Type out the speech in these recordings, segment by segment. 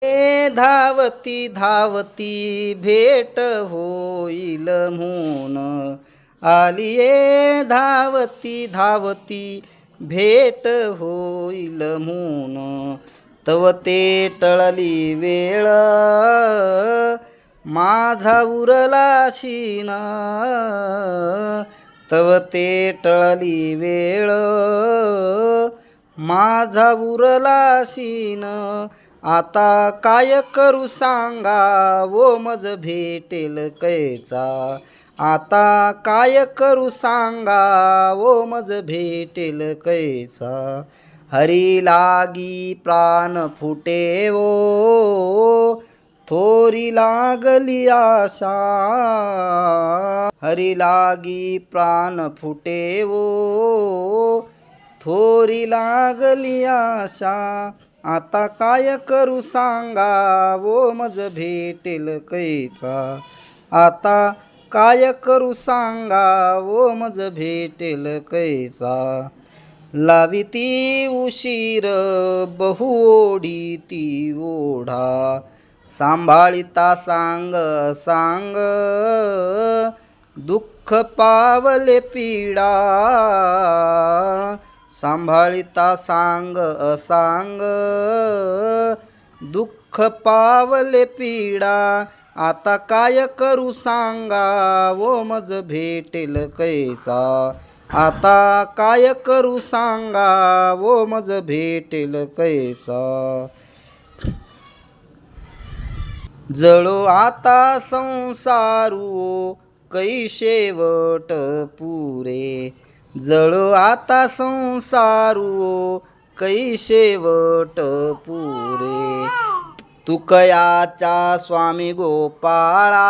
धावती धावती भेट होईल म्हणून आलिये धावती धावती भेट होईल म्हणून तव ते टळली वेळ माझा उरला शीन तव ते टळली वेळ माझा उरला शीन आता काय करू सांगा वो मज भेटेल कैचा आता काय करू सांगा वो मज भेटेल कैचा हरी लागी प्राण फुटे वो थोरी लागली आशा हरी लागी प्राण फुटे वो थोरी लागली आशा आता काय करू सांगा वो मज भेटेल कैचा आता काय करू सांगा वो मज भेटेल कैचा लाविती उशीर बहु ओढी ती ओढा सांभाळिता सांग सांग दुःख पावले पीडा सांभाळिता सांग असांग दुःख पावले पीडा आता काय करू सांगा वो मज भेटेल कैसा आता काय करू सांगा वो मज भेटेल कैसा जळो आता संसारू कै शेवट पुरे जळो आता संसारू कै शेवट पुरे तुकयाचा स्वामी गोपाळा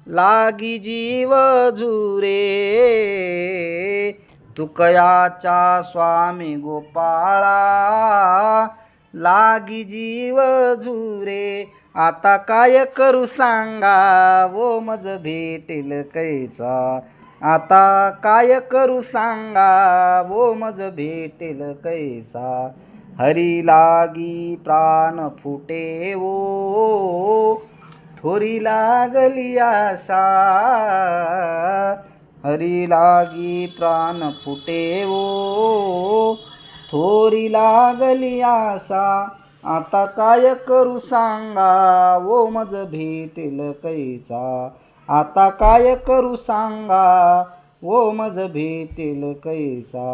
लागी जीव झुरे तुकयाचा स्वामी गोपाळा लागी जीव झुरे आता काय करू सांगा वो मज भेटेल कैचा आता काय करू सांगा वो मज भेटेल कैसा हरी लागी प्राण फुटे वो थोरी लागली आशा हरी लागी प्राण फुटे वो थोरी लागली आशा आता काय करू सांगा वो मज भेटेल कैसा आता काय करू सांगा वो मज भेटेल कैसा।